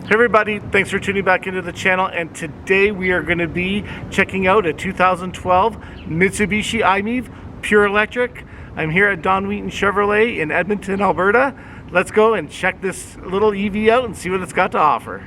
Hey everybody, thanks for tuning back into the channel, and today we are going to be checking out a 2012 Mitsubishi I-MIEV Pure Electric. I'm here at Don Wheaton Chevrolet in Edmonton, Alberta. Let's go and check this little EV out and see what it's got to offer.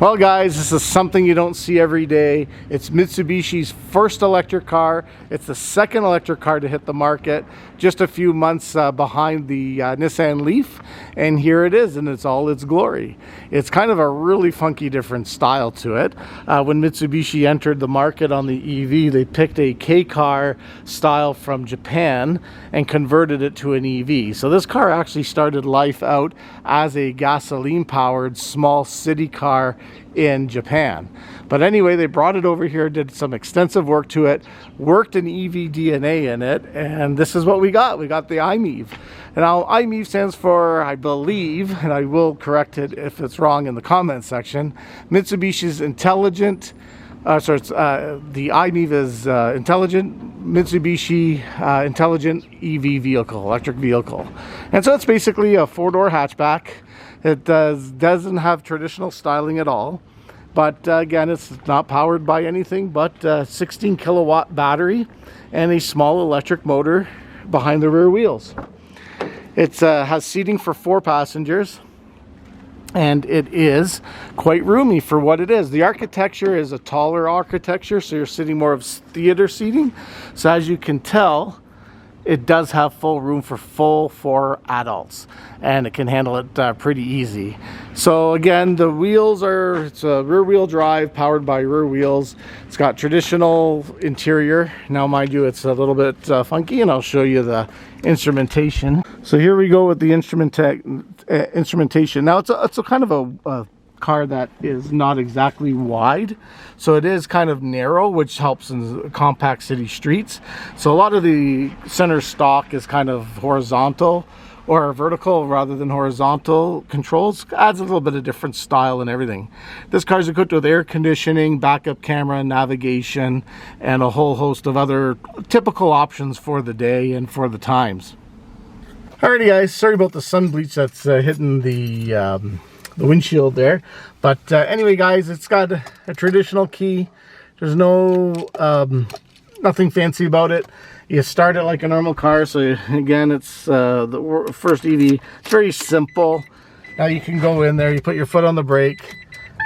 Well guys, this is something you don't see every day. It's Mitsubishi's first electric car. It's the second electric car to hit the market, just a few months behind the Nissan Leaf, and here it is in all its glory. It's kind of a really funky different style to it. When Mitsubishi entered the market on the EV, they picked a K-car style from Japan and converted it to an EV. So this car actually started life out as a gasoline-powered small city car in Japan. But anyway, they brought it over here, did some extensive work to it, worked an EV DNA in it, and this is what we got. We got the I-MIEV. And now I-MIEV stands for, I believe, and I will correct it if it's wrong in the comments section, Mitsubishi's Intelligent, the I-MIEV is Intelligent Mitsubishi Intelligent EV Vehicle, electric vehicle. And so it's basically a four-door hatchback. It doesn't have traditional styling at all, but again, it's not powered by anything but a 16 kilowatt battery and a small electric motor behind the rear wheels. It has seating for 4 passengers, and it is quite roomy for what it is. The architecture is a taller architecture, so you're sitting more of theater seating. So as you can tell, it does have full room for 4 adults, and it can handle it pretty easy. So again, the wheels it's a rear wheel drive powered by rear wheels. It's got traditional interior. Now mind you, it's a little bit funky, and I'll show you the instrumentation. So here we go with the instrumentation. Now it's a kind of a car that is not exactly wide, so it is kind of narrow, which helps in compact city streets. So a lot of the center stock is kind of horizontal or vertical rather than horizontal controls. Adds a little bit of different style and everything. This car is equipped with air conditioning, backup camera, navigation, and a whole host of other typical options for the day and for the times. Alrighty guys, sorry about the sun bleach that's hitting the windshield there, but anyway guys, it's got a traditional key. There's no nothing fancy about it. You start it like a normal car. So again, it's the first EV. It's very simple. Now you can go in there, you put your foot on the brake,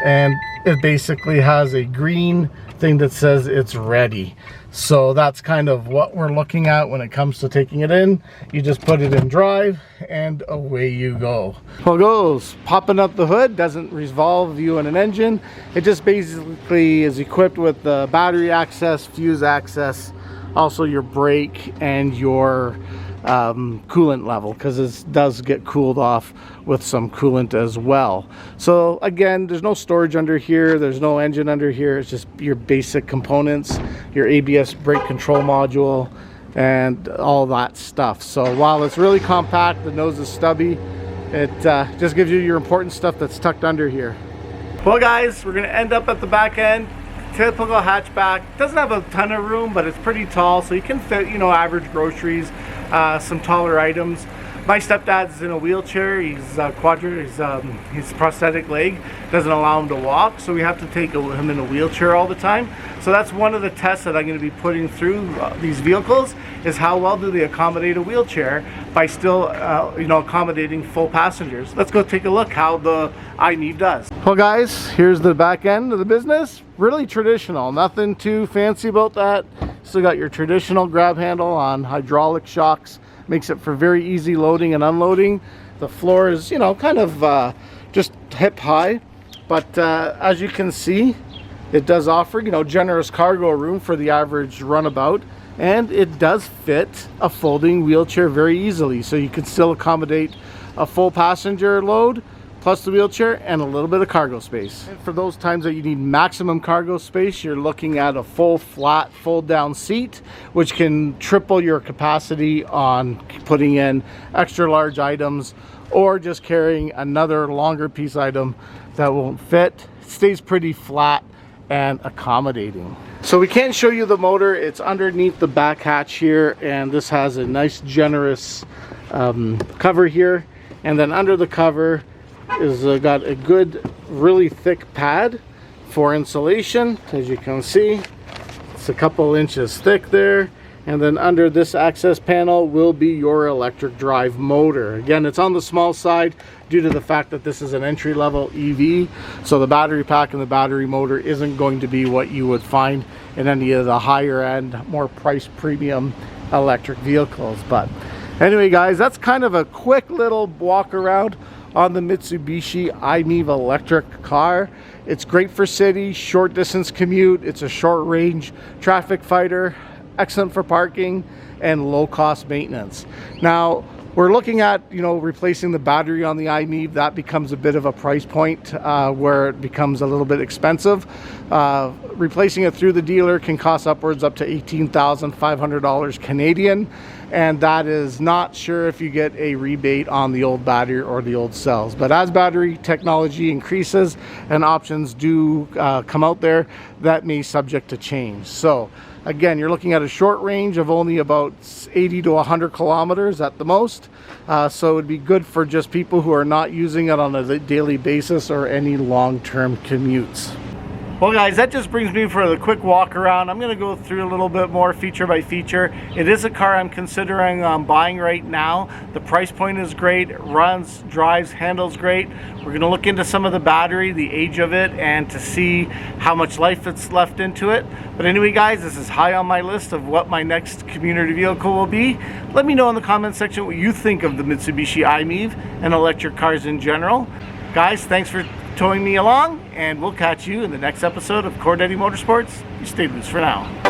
and it basically has a green thing that says it's ready. So that's kind of what we're looking at when it comes to taking it in. You just put it in drive and away you go. Well, it goes. Popping up the hood doesn't revolve you in an engine. It just basically is equipped with the battery access, fuse access, also your brake and your coolant level, because it does get cooled off with some coolant as well. So again, there's no storage under here, there's no engine under here. It's just your basic components, your ABS brake control module, and all that stuff. So while it's really compact, the nose is stubby, it just gives you your important stuff that's tucked under here. Well guys, we're gonna end up at the back end. Typical hatchback. Doesn't have a ton of room, but it's pretty tall, so you can fit, you know, average groceries, some taller items. My stepdad's in a wheelchair. He's his prosthetic leg doesn't allow him to walk, so we have to take him in a wheelchair all the time. So that's one of the tests that I'm going to be putting through these vehicles, is how well do they accommodate a wheelchair by still you know, accommodating full passengers. Let's go take a look how the I-MIEV does. Well guys, here's the back end of the business. Really traditional, nothing too fancy about that. Still got your traditional grab handle on hydraulic shocks. Makes it for very easy loading and unloading. The floor is, you know, kind of just hip high, but as you can see, it does offer, you know, generous cargo room for the average runabout, and it does fit a folding wheelchair very easily, so you can still accommodate a full passenger load plus the wheelchair and a little bit of cargo space. And for those times that you need maximum cargo space, you're looking at a full flat fold down seat, which can triple your capacity on putting in extra large items or just carrying another longer piece item that won't fit. It stays pretty flat and accommodating. So we can't show you the motor. It's underneath the back hatch here, and this has a nice generous cover here, and then under the cover is got a good, really thick pad for insulation. As you can see, it's a couple inches thick there, and then under this access panel will be your electric drive motor. Again, it's on the small side due to the fact that this is an entry-level EV, so the battery pack and the battery motor isn't going to be what you would find in any of the higher end, more price premium electric vehicles. But anyway guys, that's kind of a quick little walk around on the Mitsubishi I-MIEV electric car. It's great for city, short distance commute. It's a short range traffic fighter, excellent for parking and low cost maintenance. Now we're looking at, you know, replacing the battery on the I-MIEV. That becomes a bit of a price point where it becomes a little bit expensive. Replacing it through the dealer can cost upwards up to $18,500 Canadian, and that is not sure if you get a rebate on the old battery or the old cells. But as battery technology increases and options do come out there, that may subject to change. So again, you're looking at a short range of only about 80 to 100 kilometers at the most. So it would be good for just people who are not using it on a daily basis or any long-term commutes. Well guys, that just brings me for the quick walk around. I'm going to go through a little bit more feature by feature. It is a car I'm considering buying right now. The price point is great. It runs, drives, handles great. We're going to look into some of the battery, the age of it, and to see how much life it's left into it. But anyway guys, this is high on my list of what my next community vehicle will be. Let me know in the comment section what you think of the Mitsubishi I-MIEV and electric cars in general. Guys, thanks for towing me along, and we'll catch you in the next episode of Core Daddy Motorsports. You stay loose for now.